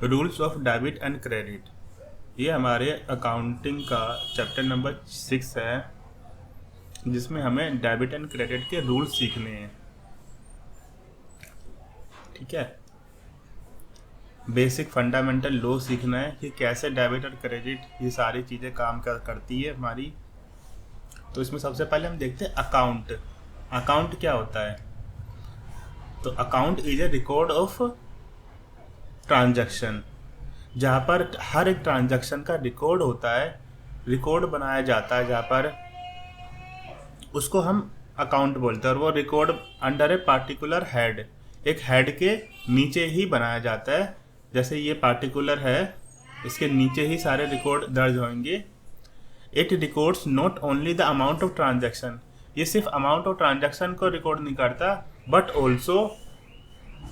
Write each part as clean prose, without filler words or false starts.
Rules of debit and credit, ये हमारे accounting का चैप्टर नंबर 6 है, जिसमें हमें डेबिट एंड क्रेडिट के रूल्स सीखने हैं। ठीक है, बेसिक फंडामेंटल लॉ सीखना है कि कैसे डेबिट और क्रेडिट ये सारी चीज़ें काम करती है हमारी। तो इसमें सबसे पहले हम देखते हैं अकाउंट। अकाउंट क्या होता है? तो account is a record of transaction, जहाँ पर हर एक ट्रांजैक्शन का रिकॉर्ड होता है, रिकॉर्ड बनाया जाता है, जहाँ पर उसको हम अकाउंट बोलते हैं। और वो record under a particular head, एक हेड के नीचे ही बनाया जाता है। जैसे ये पार्टिकुलर है, इसके नीचे ही सारे रिकॉर्ड दर्ज होंगे। It records not only the amount of transaction, ये सिर्फ अमाउंट ऑफ ट्रांजैक्शन को रिकॉर्ड नहीं करता, बट ऑल्सो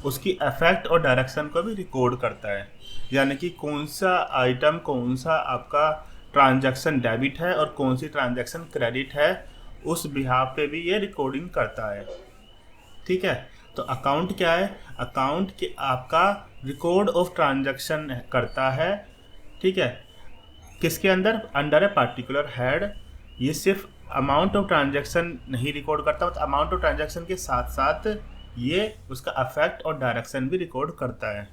उसकी इफेक्ट और डायरेक्शन को भी रिकॉर्ड करता है। यानी कि कौन सा आइटम, कौन सा आपका ट्रांजैक्शन डेबिट है और कौन सी ट्रांजैक्शन क्रेडिट है, उस बिहाफ पे भी ये रिकॉर्डिंग करता है। ठीक है, तो अकाउंट क्या है? अकाउंट के आपका रिकॉर्ड ऑफ ट्रांजैक्शन करता है। ठीक है, किसके अंदर? Under a particular head. ये सिर्फ अमाउंट ऑफ ट्रांजैक्शन नहीं रिकॉर्ड करता, मतलब अमाउंट ऑफ ट्रांजैक्शन के साथ साथ ये उसका अफेक्ट और डायरेक्शन भी रिकॉर्ड करता है।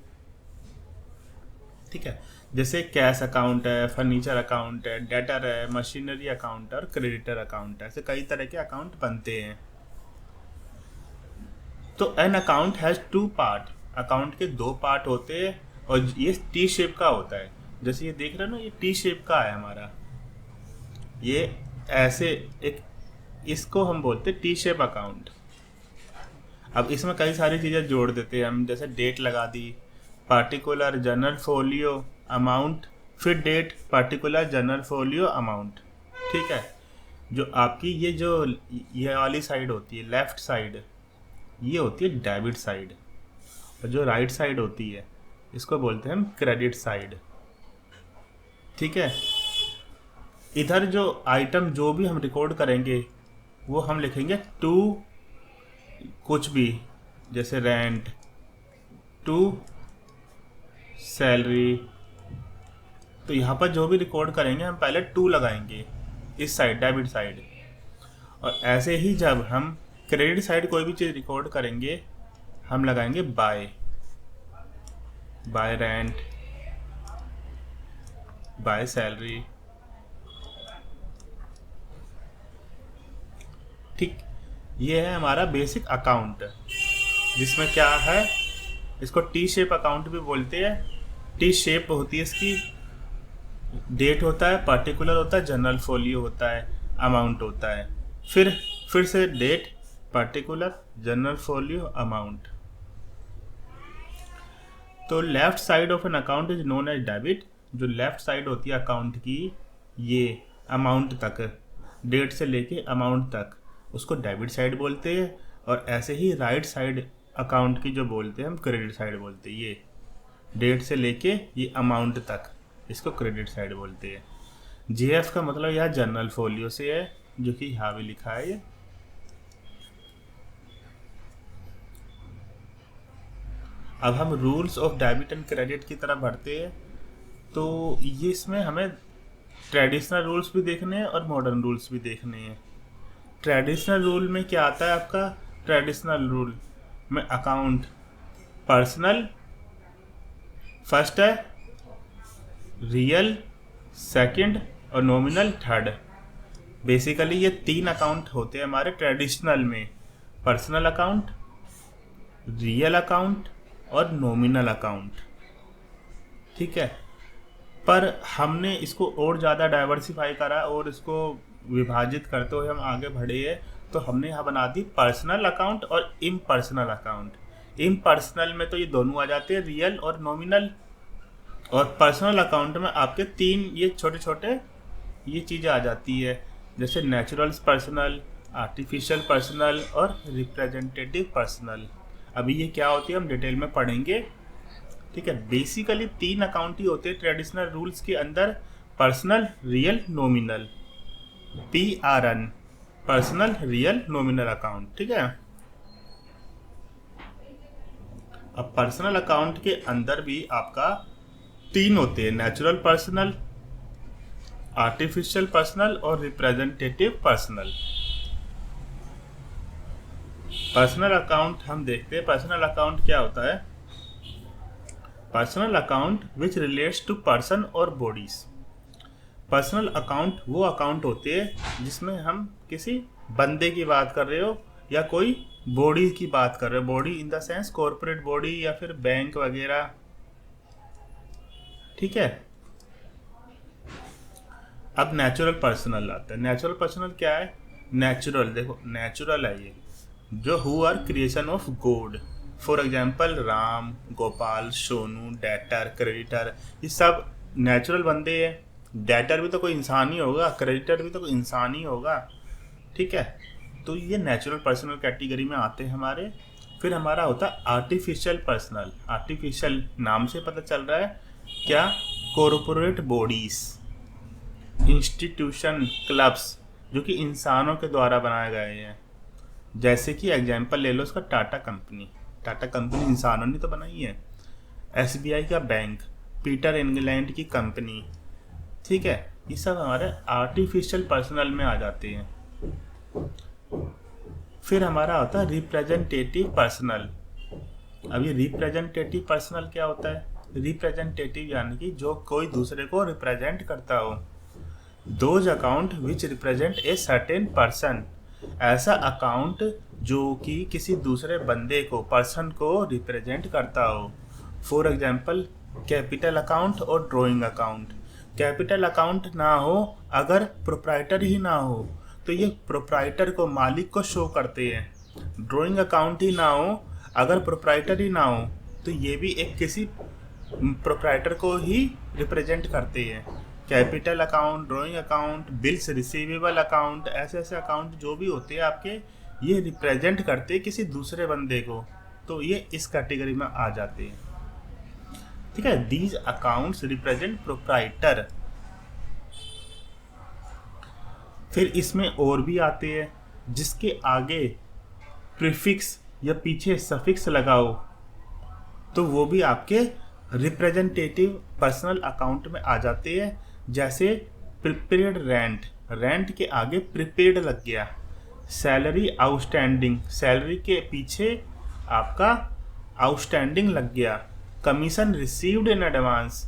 ठीक है, जैसे कैश अकाउंट है, फर्नीचर अकाउंट है, डेटर है, मशीनरी अकाउंट है और क्रेडिटर अकाउंट है। ऐसे कई तरह के अकाउंट बनते हैं। तो an account has two part, account के दो पार्ट होते हैं और ये टी शेप का होता है। जैसे ये देख रहे हो ना, ये टी शेप का है हमारा, ये ऐसे एक, इसको हम बोलते हैं टी शेप अकाउंट। अब इसमें कई सारी चीज़ें जोड़ देते हैं हम, जैसे डेट लगा दी, पार्टिकुलर जनरल फोलियो अमाउंट, फिर date, particular general folio amount. ठीक है, जो आपकी ये वाली साइड होती है, लेफ्ट साइड, ये होती है डेबिट साइड, और जो राइट साइड होती है इसको बोलते हैं हम क्रेडिट साइड। ठीक है, इधर जो आइटम जो भी हम रिकॉर्ड करेंगे वो हम लिखेंगे टू कुछ भी, जैसे रेंट, टू सैलरी। तो यहाँ पर जो भी रिकॉर्ड करेंगे हम पहले टू लगाएंगे इस साइड, डेबिट साइड। और ऐसे ही जब हम क्रेडिट साइड कोई भी चीज़ रिकॉर्ड करेंगे हम लगाएंगे by, by rent, by salary. ठीक, ये है हमारा बेसिक अकाउंट, जिसमें क्या है, इसको टी शेप अकाउंट भी बोलते हैं। टी शेप होती है इसकी, डेट होता है, पार्टिकुलर होता है, जनरल फोलियो होता है, अमाउंट होता है, फिर से date, particular, general folio, amount. तो left side of an account is known as debit, जो लेफ्ट साइड होती है अकाउंट की, ये अमाउंट तक, डेट से लेके अमाउंट तक, उसको डेबिट साइड बोलते हैं। और ऐसे ही राइट साइड अकाउंट की जो बोलते हैं हम क्रेडिट साइड बोलते हैं। ये डेट से लेके ये अमाउंट तक, इसको क्रेडिट साइड बोलते हैं। जेएफ का मतलब यह जनरल फोलियो से है, जो कि यहाँ भी लिखा है। ये अब हम rules of debit and credit की तरफ बढ़ते हैं। तो ये इसमें हमें ट्रेडिशनल रूल्स भी देखने हैं और मॉडर्न रूल्स भी देखने हैं। ट्रेडिशनल रूल में क्या आता है आपका? ट्रेडिशनल रूल में अकाउंट पर्सनल फर्स्ट है, रियल सेकंड और नॉमिनल थर्ड। बेसिकली ये तीन अकाउंट होते हैं हमारे ट्रेडिशनल में, पर्सनल अकाउंट, रियल अकाउंट और नॉमिनल अकाउंट। ठीक है, पर हमने इसको और ज़्यादा डाइवर्सिफाई करा और इसको विभाजित करते हुए हम आगे बढ़े हैं। तो हमने यहाँ बना दी पर्सनल अकाउंट और इम्पर्सनल अकाउंट। इम्पर्सनल में तो ये दोनों आ जाते हैं, रियल और नॉमिनल। और पर्सनल अकाउंट में आपके तीन ये छोटे छोटे ये चीज़ें आ जाती है, जैसे नेचुरल पर्सनल, आर्टिफिशियल पर्सनल और रिप्रेजेंटेटिव पर्सनल। अभी ये क्या होती है हम डिटेल में पढ़ेंगे। ठीक है, बेसिकली तीन अकाउंट ही होते हैं ट्रेडिशनल रूल्स के अंदर, personal, real, nominal, PRN, personal, real, nominal account. ठीक है, अब पर्सनल अकाउंट के अंदर भी आपका तीन होते हैं, नेचुरल पर्सनल, आर्टिफिशियल पर्सनल और रिप्रेजेंटेटिव पर्सनल। पर्सनल अकाउंट हम देखते हैं। पर्सनल अकाउंट क्या होता है? Personal account which relates to person और बॉडीज। पर्सनल अकाउंट वो अकाउंट होते हैं जिसमें हम किसी बंदे की बात कर रहे हो या कोई बॉडी की बात कर रहे हो। Body in the sense corporate body या फिर बैंक वगैरह, ठीक है। अब नेचुरल पर्सनल आता है। नेचुरल पर्सनल क्या है? नेचुरल, देखो नेचुरल है ये, जो who are creation of God. For example Ram, Gopal, Sonu, debtor, creditor, ये सब नेचुरल बंदे हैं। डेटर भी तो कोई इंसान ही होगा, क्रेडिटर भी तो कोई इंसान ही होगा, ठीक है। तो ये नेचुरल पर्सनल कैटेगरी में आते हैं हमारे। फिर हमारा होता है आर्टिफिशियल पर्सनल। आर्टिफिशियल नाम से पता चल रहा है क्या? कॉर्पोरेट बॉडीज, इंस्टीट्यूशन, क्लब्स जो कि इंसानों के द्वारा बनाए गए हैं। जैसे कि एग्जाम्पल ले लो उसका, टाटा कंपनी। टाटा कंपनी इंसानों ने तो बनाई है। SBI का बैंक, पीटर इंग्लैंड की कंपनी, ठीक है। ये सब हमारे आर्टिफिशियल पर्सनल में आ जाते हैं। फिर हमारा होता है रिप्रेजेंटेटिव पर्सनल। अब ये रिप्रेजेंटेटिव पर्सनल क्या होता है? रिप्रेजेंटेटिव यानी कि जो कोई दूसरे को रिप्रेजेंट करता हो। Those account which represent a certain person. ऐसा अकाउंट जो कि किसी दूसरे बंदे को, पर्सन को रिप्रेजेंट करता हो। फॉर एग्जाम्पल कैपिटल अकाउंट और ड्राइंग अकाउंट। कैपिटल अकाउंट ना हो अगर प्रोप्राइटर ही ना हो तो ये प्रोप्राइटर को, मालिक को शो करते हैं। ड्राइंग अकाउंट ही ना हो अगर प्रोप्राइटर ही ना हो तो ये भी एक किसी प्रोप्राइटर को ही रिप्रेजेंट करते हैं। Capital account, drawing account, bills receivable account, ऐसे ऐसे अकाउंट जो भी होते हैं आपके, ये रिप्रेजेंट करते हैं किसी दूसरे बंदे को, तो ये इस कैटेगरी में आ जाते हैं, ठीक है। These accounts represent proprietor. फिर इसमें और भी आते हैं जिसके आगे प्रीफिक्स या पीछे सफिक्स लगाओ तो वो भी आपके रिप्रेजेंटेटिव पर्सनल अकाउंट में आ जाते हैं। जैसे प्रीपेड रेंट, रेंट के आगे प्रीपेड लग गया। सैलरी आउटस्टैंडिंग, सैलरी के पीछे आपका आउटस्टैंडिंग लग गया। Commission received in advance,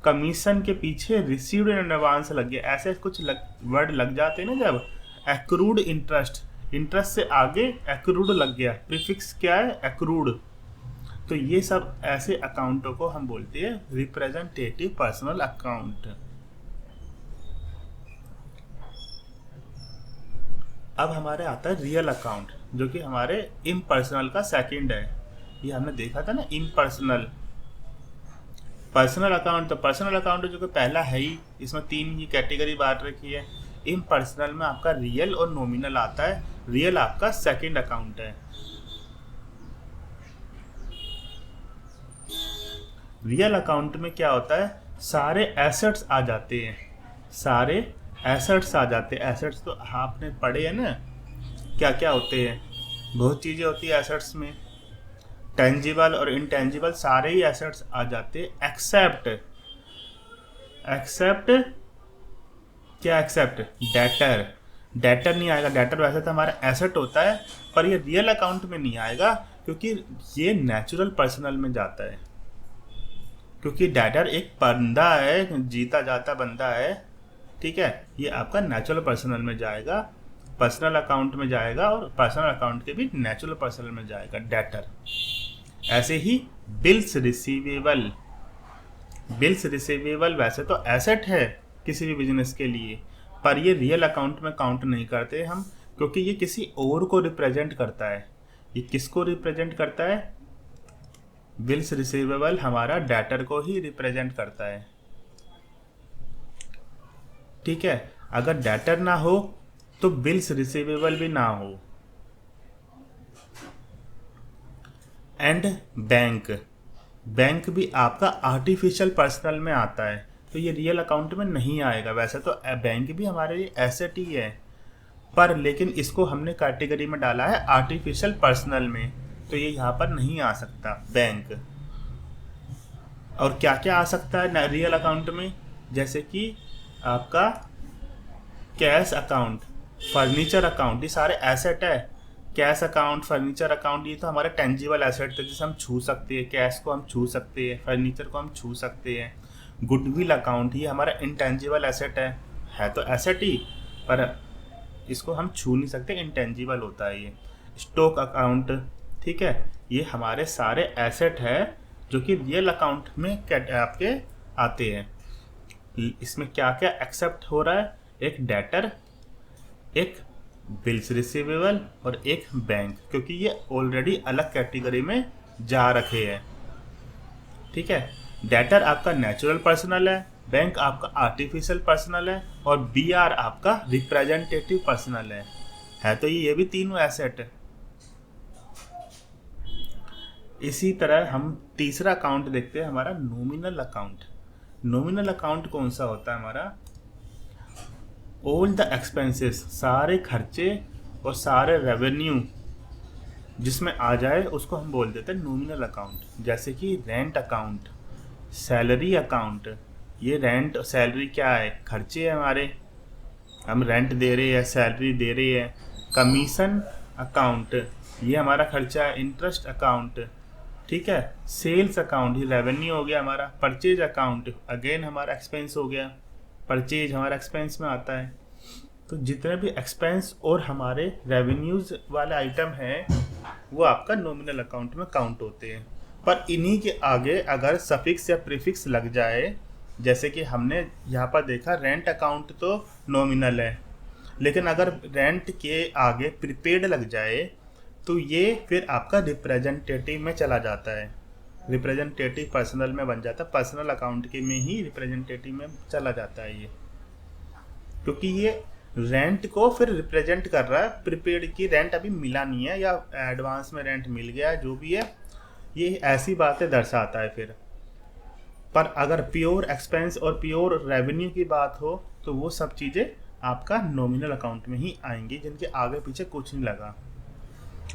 commission के पीछे रिसीव्ड इन एडवांस लग गया। ऐसे कुछ वर्ड लग जाते हैं ना जब। एक्रूड इंटरेस्ट, इंटरेस्ट से आगे एक्रूड लग गया, प्रीफिक्स क्या है? एक्रूड। तो ये सब ऐसे अकाउंटों को हम बोलते हैं रिप्रेजेंटेटिव पर्सनल अकाउंट। अब हमारे आता है रियल अकाउंट, जो कि हमारे इम्पर्सनल का सेकंड है। ये हमने देखा था ना, इम्पर्सनल, पर्सनल अकाउंट। तो पर्सनल अकाउंट जो कि पहला है ही, इसमें तीन ही कैटेगरी बांट रखी है। इम्पर्सनल में आपका रियल और नॉमिनल आता है। रियल आपका सेकंड अकाउंट है। रियल अकाउंट में क्या होता है? सारे एसेट्स आ जाते हैं, सारे एसेट्स आ जाते हैं। एसेट्स तो आपने पढ़े हैं ना, क्या क्या होते हैं, बहुत चीज़ें होती है एसेट्स में, टेंजिबल और इनटेंजिबल, सारे ही एसेट्स आ जाते हैं एक्सेप्ट, एक्सेप्ट क्या? Except debtor. डेटर नहीं आएगा। डेटर वैसे तो हमारा एसेट होता है, पर ये रियल अकाउंट में नहीं आएगा क्योंकि ये नेचुरल पर्सनल में जाता है। क्योंकि डेटर एक बंदा है, जीता जाता बंदा है, ठीक है। ये आपका नेचुरल पर्सनल में जाएगा, पर्सनल अकाउंट में जाएगा, और पर्सनल अकाउंट के भी नेचुरल पर्सनल में जाएगा डेटर। ऐसे ही बिल्स रिसीवेबल, बिल्स रिसीवेबल वैसे तो एसेट है किसी भी बिजनेस के लिए, पर ये रियल अकाउंट में काउंट नहीं करते हम, क्योंकि ये किसी और को रिप्रेजेंट करता है। ये किसको रिप्रेजेंट करता है? बिल्स रिसीवेबल हमारा डेटर को ही रिप्रेजेंट करता है, ठीक है। अगर डेटर ना हो तो बिल्स रिसीवेबल भी ना हो। एंड बैंक, बैंक भी आपका आर्टिफिशियल पर्सनल में आता है, तो ये रियल अकाउंट में नहीं आएगा। वैसे तो बैंक भी हमारे लिए एसेट ही है, पर लेकिन इसको हमने कैटेगरी में डाला है आर्टिफिशियल पर्सनल में, तो ये यहाँ पर नहीं आ सकता बैंक। और क्या क्या आ सकता है रियल अकाउंट में, जैसे कि आपका कैश अकाउंट, फर्नीचर अकाउंट, ये सारे एसेट है। कैश अकाउंट, फर्नीचर अकाउंट, ये तो हमारे टेंजिबल एसेट है जिसे हम छू सकते हैं। कैश को हम छू सकते हैं, फर्नीचर को हम छू सकते हैं। गुडविल अकाउंट, ये हमारा इंटेंजिबल एसेट है तो एसेट ही, पर इसको हम छू नहीं सकते, इंटेंजिबल होता है ये। स्टॉक अकाउंट, ठीक है, ये हमारे सारे एसेट है जो कि रियल अकाउंट में आपके आते हैं। इसमें क्या क्या एक्सेप्ट हो रहा है, एक डेटर, एक बिल्स रिसीवेबल और एक बैंक, क्योंकि ये ऑलरेडी अलग कैटेगरी में जा रखे हैं। ठीक है, डेटर आपका नेचुरल पर्सनल है, बैंक आपका आर्टिफिशियल पर्सनल है और बीआर आपका रिप्रेजेंटेटिव पर्सनल है तो ये भी तीनों एसेट है। इसी तरह हम तीसरा अकाउंट देखते हैं, हमारा नॉमिनल अकाउंट। नॉमिनल अकाउंट कौन सा होता है हमारा, ऑल द एक्सपेंसेस, सारे खर्चे और सारे रेवेन्यू जिसमें आ जाए उसको हम बोल देते हैं नॉमिनल अकाउंट। जैसे कि रेंट अकाउंट, सैलरी अकाउंट, ये रेंट और सैलरी क्या है, खर्चे हैं हमारे, हम रेंट दे रहे हैं, सैलरी दे रहे हैं। कमीशन अकाउंट, ये हमारा खर्चा है। इंटरेस्ट अकाउंट, ठीक है। सेल्स अकाउंट, ये रेवेन्यू हो गया हमारा। परचेज अकाउंट, अगेन हमारा एक्सपेंस हो गया, परचेज हमारा एक्सपेंस में आता है। तो जितने भी एक्सपेंस और हमारे रेवेन्यूज वाले आइटम हैं वो आपका नॉमिनल अकाउंट में काउंट होते हैं। पर इन्हीं के आगे अगर सफिक्स या प्रीफिक्स लग जाए, जैसे कि हमने यहाँ पर देखा रेंट अकाउंट तो नॉमिनल है, लेकिन अगर रेंट के आगे प्रीपेड लग जाए तो ये फिर आपका रिप्रेजेंटेटिव में चला जाता है, रिप्रेजेंटेटिव पर्सनल में बन जाता है, पर्सनल अकाउंट के में ही रिप्रेजेंटेटिव में चला जाता है ये, क्योंकि ये रेंट को फिर रिप्रेजेंट कर रहा है। प्रीपेड की रेंट अभी मिला नहीं है या एडवांस में रेंट मिल गया है, जो भी है ये ऐसी बातें दर्शाता है फिर। पर अगर प्योर एक्सपेंस और प्योर रेवेन्यू की बात हो तो वो सब चीज़ें आपका नॉमिनल अकाउंट में ही आएंगी, जिनके आगे पीछे कुछ नहीं लगा।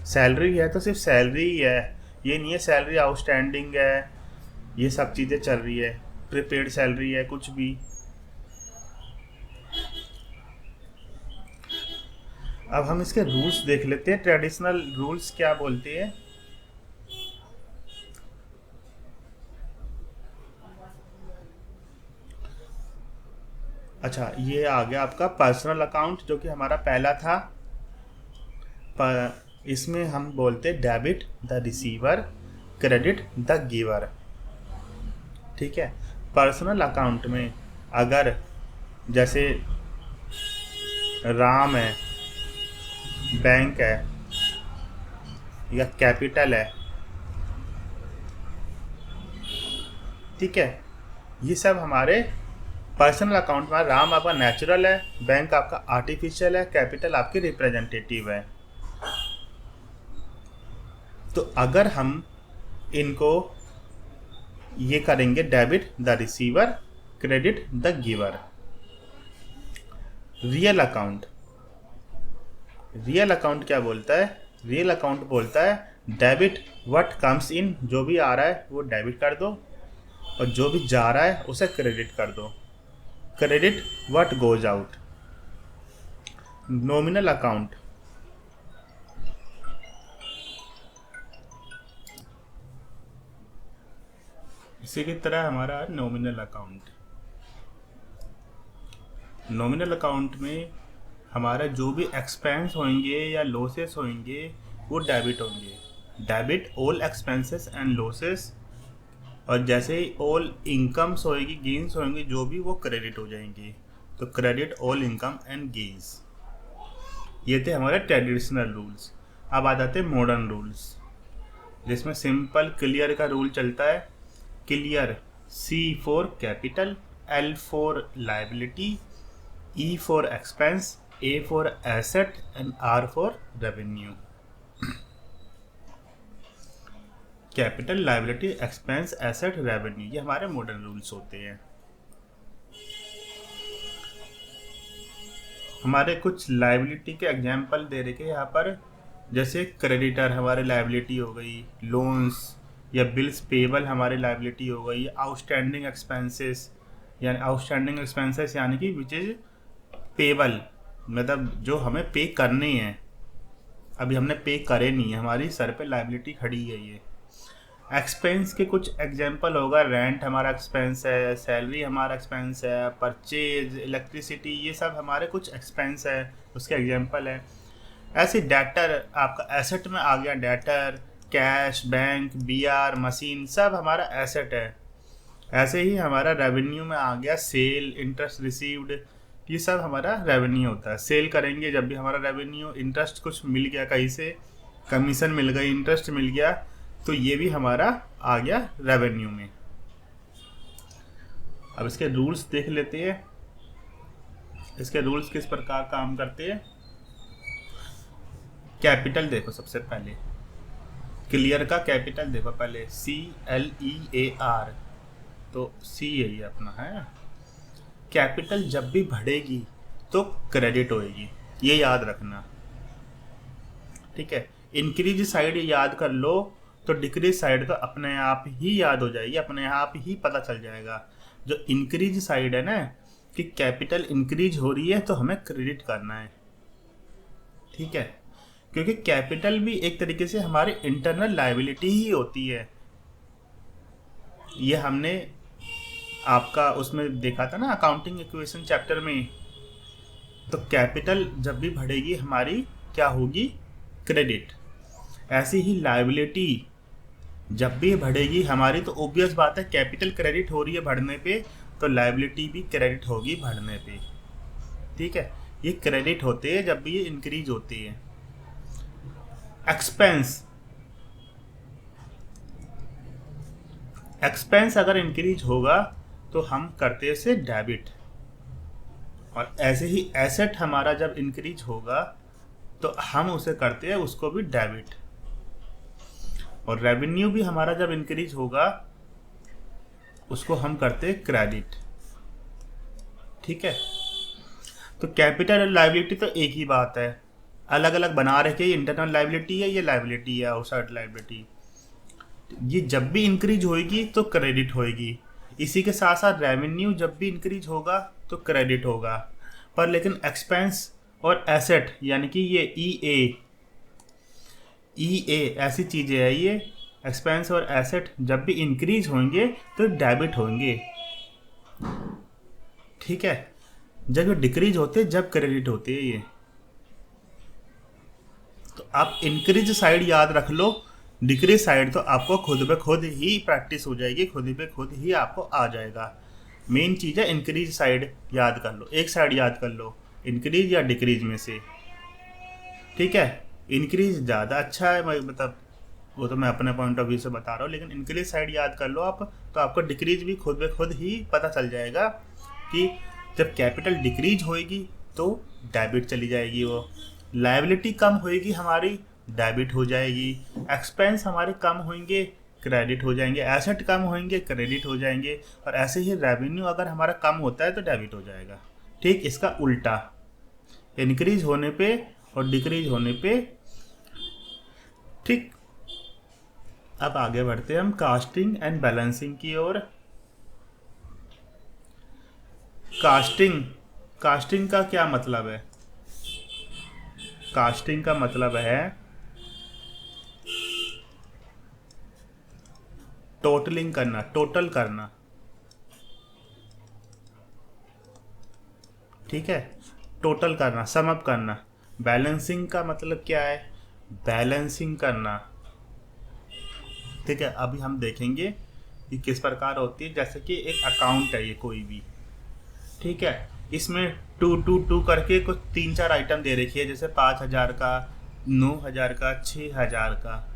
सैलरी है तो सिर्फ सैलरी ही है, ये नहीं है सैलरी आउटस्टैंडिंग है, ये सब चीज़ें चल रही है, प्रीपेड सैलरी है, कुछ भी। अब हम इसके रूल्स देख लेते हैं, ट्रेडिशनल रूल्स क्या बोलते हैं। अच्छा, ये आ गया आपका पर्सनल अकाउंट जो कि हमारा पहला था। इसमें हम बोलते हैं debit the receiver, credit the giver. ठीक है, पर्सनल अकाउंट में अगर जैसे राम है, बैंक है या कैपिटल है, ठीक है, ये सब हमारे पर्सनल अकाउंट में। राम आपका नेचुरल है, बैंक आपका आर्टिफिशियल है, कैपिटल आपकी रिप्रेजेंटेटिव है। तो अगर हम इनको ये करेंगे debit the receiver, credit the giver. Real account, real account क्या बोलता है, रियल अकाउंट बोलता है डेबिट व्हाट कम्स इन, जो भी आ रहा है वो डेबिट कर दो और जो भी जा रहा है उसे क्रेडिट कर दो। Credit what goes out. Nominal account, इसी की तरह हमारा नॉमिनल अकाउंट। नॉमिनल अकाउंट में हमारा जो भी एक्सपेंस होंगे या लॉसेस होंगे वो डेबिट होंगे। Debit all expenses and losses, और जैसे ही ऑल इनकम्स होएगी, गेन्स होंगे जो भी, वो क्रेडिट हो जाएंगी। तो credit all income and gains. ये थे हमारे ट्रेडिशनल रूल्स। अब आ जाते हैं मॉडर्न रूल्स, जिसमें सिंपल क्लियर का रूल चलता है। Clear, C for capital, L for liability, E for expense, A for asset and R for revenue. Capital, liability, expense, asset, revenue, ये हमारे मॉडर्न रूल्स होते हैं। हमारे कुछ लायबिलिटी के एग्जाम्पल दे रखे यहाँ पर, जैसे क्रेडिटर हमारे लायबिलिटी हो गई, लोन्स या बिल्स पेबल हमारी लाइबिलिटी हो गई, आउटस्टैंडिंग एक्सपेंसेस, यानी आउटस्टैंडिंग एक्सपेंसेस यानी कि विच इज पेबल, मतलब जो हमें पे करने हैं, अभी हमने पे करे नहीं है, हमारी सर पे लाइबिलिटी खड़ी है ये। एक्सपेंस के कुछ एग्जांपल होगा, रेंट हमारा एक्सपेंस है, सैलरी हमारा एक्सपेंस है, परचेज, इलेक्ट्रिसिटी, ये सब हमारे कुछ एक्सपेंस है, उसके एग्जांपल है। ऐसे डेटर आपका एसेट में आ गया, debtor, cash, bank, BR, machine, सब हमारा एसेट है। ऐसे ही हमारा रेवेन्यू में आ गया सेल, इंटरेस्ट रिसीव्ड, ये सब हमारा रेवेन्यू होता है। सेल करेंगे जब भी हमारा रेवेन्यू, इंटरेस्ट कुछ मिल गया कहीं से, कमीशन मिल गई, इंटरेस्ट मिल गया, तो ये भी हमारा आ गया रेवेन्यू में। अब इसके रूल्स देख लेते हैं, इसके रूल्स किस प्रकार काम करते हैं। कैपिटल देखो सबसे पहले, क्लियर का कैपिटल देखो पहले, CLEAR, तो सी यही अपना है। कैपिटल जब भी बढ़ेगी तो क्रेडिट होएगी, ये याद रखना, ठीक है। इंक्रीज साइड याद कर लो तो डिक्रीज साइड तो अपने आप ही याद हो जाएगी, अपने आप ही पता चल जाएगा। जो इंक्रीज साइड है ना, कि कैपिटल इंक्रीज हो रही है तो हमें क्रेडिट करना है, ठीक है, क्योंकि कैपिटल भी एक तरीके से हमारी इंटरनल लायबिलिटी ही होती है। ये हमने आपका उसमें देखा था ना अकाउंटिंग इक्वेशन चैप्टर में। तो कैपिटल जब भी बढ़ेगी हमारी क्या होगी, क्रेडिट। ऐसी ही लायबिलिटी जब भी बढ़ेगी हमारी, तो ऑब्वियस बात है कैपिटल क्रेडिट हो रही है बढ़ने पे, तो लायबिलिटी भी क्रेडिट होगी बढ़ने पे, ठीक है। ये क्रेडिट होते हैं जब भी ये इंक्रीज होती है। एक्सपेंस, एक्सपेंस अगर इंक्रीज होगा तो हम करते हैं इसे डेबिट, और ऐसे ही एसेट हमारा जब इंक्रीज होगा तो हम उसे करते हैं उसको भी डेबिट, और रेवेन्यू भी हमारा जब इंक्रीज होगा उसको हम करते हैं क्रेडिट, ठीक है। तो कैपिटल और लायबिलिटी तो एक ही बात है, अलग अलग बना रखे, ये इंटरनल लायबिलिटी है, ये लायबिलिटी है आउटसाइड लायबिलिटी। ये जब भी इंक्रीज होएगी तो क्रेडिट होएगी, इसी के साथ साथ रेवेन्यू जब भी इंक्रीज होगा तो क्रेडिट होगा। पर लेकिन एक्सपेंस और एसेट यानी कि ये ई ए ऐसी चीज़ें है, ये एक्सपेंस और एसेट जब भी इंक्रीज होंगे तो डेबिट होंगे, ठीक है। जब ये डिक्रीज होते जब क्रेडिट होते हैं ये। तो आप इंक्रीज साइड याद रख लो, डिक्रीज साइड तो आपको खुद ब खुद ही प्रैक्टिस हो जाएगी, खुद ब खुद ही आपको आ जाएगा। मेन चीज़ है इंक्रीज साइड याद कर लो, एक साइड याद कर लो, इंक्रीज या डिक्रीज में से, ठीक है। इंक्रीज ज़्यादा अच्छा है, मतलब वो तो मैं अपने पॉइंट ऑफ व्यू से बता रहा हूँ, लेकिन इंक्रीज साइड याद कर लो आप, तो आपको डिक्रीज भी खुद ब खुद ही पता चल जाएगा कि जब कैपिटल डिक्रीज होएगी तो डेबिट चली जाएगी, वो लायबिलिटी कम होएगी हमारी, डेबिट हो जाएगी, एक्सपेंस हमारे कम होंगे, क्रेडिट हो जाएंगे, एसेट कम होंगे, क्रेडिट हो जाएंगे, और ऐसे ही रेवेन्यू अगर हमारा कम होता है तो डेबिट हो जाएगा। ठीक इसका उल्टा, इंक्रीज होने पे और डिक्रीज होने पे, ठीक। अब आगे बढ़ते हैं हम कास्टिंग एंड बैलेंसिंग की ओर। कास्टिंग का क्या मतलब है? कास्टिंग का मतलब है टोटलिंग करना, टोटल करना, ठीक है, टोटल करना, सम अप करना। बैलेंसिंग का मतलब क्या है? बैलेंसिंग करना, ठीक है। अभी हम देखेंगे कि किस प्रकार होती है। जैसे कि एक अकाउंट है ये कोई भी, ठीक है, इसमें 2 करके कुछ 3-4 आइटम दे रखी है, जैसे 5,000 का, 9,000 का, 6,000 का।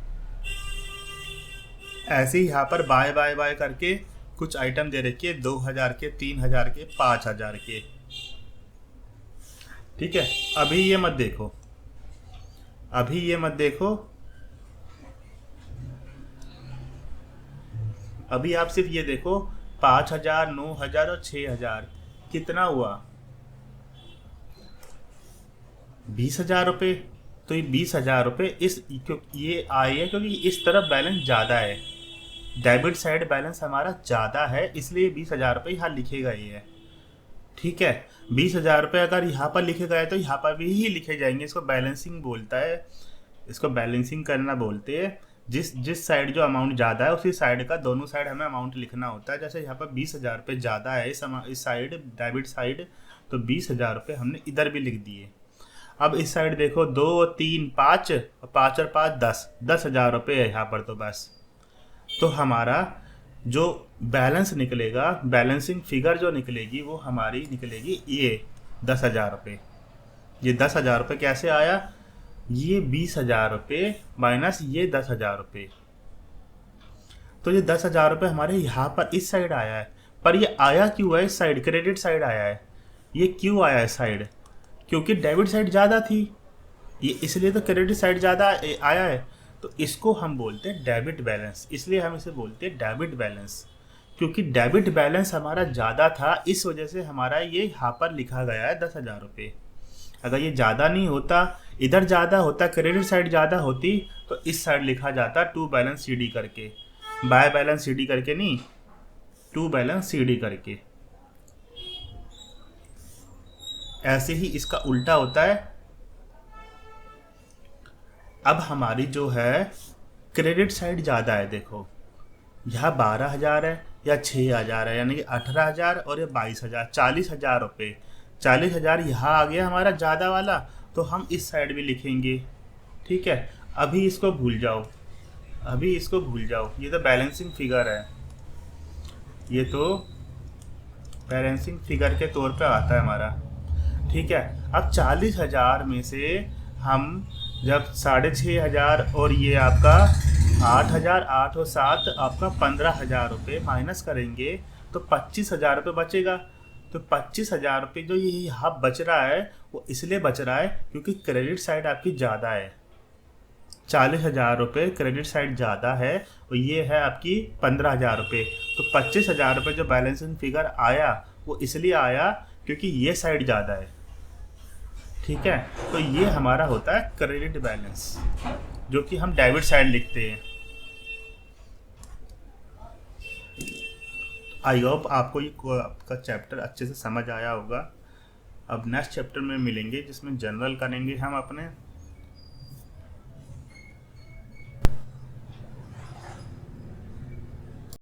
ऐसे ही यहाँ पर बाय बाय बाय करके कुछ आइटम दे रखी है 2,000 के, 3,000 के, 5,000 के, ठीक है। अभी ये मत देखो, अभी ये मत देखो, अभी आप सिर्फ ये देखो 5,000, 9,000 और 6,000 कितना हुआ? 20,000 रुपये। तो ये 20,000 रुपये ये आए हैं क्योंकि इस तरफ बैलेंस ज़्यादा है, डेबिट साइड बैलेंस हमारा ज़्यादा है, इसलिए 20,000 रुपये यहाँ लिखेगा ये। ठीक है, 20,000 रुपये अगर यहाँ पर लिखे गए तो यहाँ पर भी ही लिखे जाएंगे। इसको बैलेंसिंग बोलता है, इसको बैलेंसिंग करना बोलते हैं। जिस साइड जो अमाउंट ज़्यादा है उसी साइड का दोनों साइड हमें अमाउंट लिखना होता है। जैसे यहाँ पर 20,000 रुपये ज़्यादा है इस साइड, डेबिट साइड, तो 20,000 रुपये हमने इधर भी लिख दिए। अब इस साइड देखो, 2, 3, 5 और 5 और 5 10,000 रुपये है यहाँ पर। तो बस, तो हमारा जो बैलेंस निकलेगा, बैलेंसिंग फिगर जो निकलेगी वो हमारी निकलेगी ये 10,000 रुपये। ये 10,000 रुपये कैसे आया? ये 20,000 रुपये माइनस ये 10,000 रुपये। तो ये 10,000 रुपये हमारे यहाँ पर इस साइड आया है। पर ये आया क्यों है? इस साइड क्रेडिट साइड आया है। ये क्यों आया है साइड? क्योंकि डेबिट साइड ज़्यादा थी, ये इसलिए तो क्रेडिट साइड ज़्यादा आया है। तो इसको हम बोलते हैं डेबिट बैलेंस, इसलिए हम इसे बोलते हैं डेबिट बैलेंस, क्योंकि डेबिट बैलेंस हमारा ज़्यादा था, इस वजह से हमारा ये यहाँ पर लिखा गया है 10,000 रुपये। अगर ये ज़्यादा नहीं होता, इधर ज़्यादा होता, क्रेडिट साइड ज़्यादा होती, तो इस साइड लिखा जाता टू बैलेंस सी डी करके, बाय बैलेंस सी डी करके नहीं, टू बैलेंस सी डी करके। ऐसे ही इसका उल्टा होता है। अब हमारी जो है क्रेडिट साइड ज़्यादा है, देखो यहाँ 12,000 है या 6,000 है, यानी कि 18,000 और ये 22,000, 40,000 रुपये। 40,000 यहाँ आ गया हमारा ज़्यादा वाला, तो हम इस साइड भी लिखेंगे। ठीक है, अभी इसको भूल जाओ, अभी इसको भूल जाओ, ये तो बैलेंसिंग फिगर है, ये तो बैलेंसिंग फिगर के तौर पे आता है हमारा। ठीक है, अब 40,000 में से हम जब 6,500 और ये आपका 8,000, 8 और 7 आपका 15,000 रुपये माइनस करेंगे तो 25,000 रुपये बचेगा। तो 25,000 रुपये जो ये यहाँ बच रहा है वो इसलिए बच रहा है क्योंकि क्रेडिट साइड आपकी ज़्यादा है। 40,000 रुपये क्रेडिट साइड ज़्यादा है और ये है आपकी 15,000 रुपये। तो 25,000 रुपये जो बैलेंसिंग फिगर आया वो इसलिए आया क्योंकि ये साइड ज़्यादा है। ठीक है, तो ये हमारा होता है क्रेडिट बैलेंस, जो कि हम डेबिट साइड लिखते हैं। आई होप आपको ये आपका चैप्टर अच्छे से समझ आया होगा। अब नेक्स्ट चैप्टर में मिलेंगे जिसमें जनरल करेंगे हम अपने।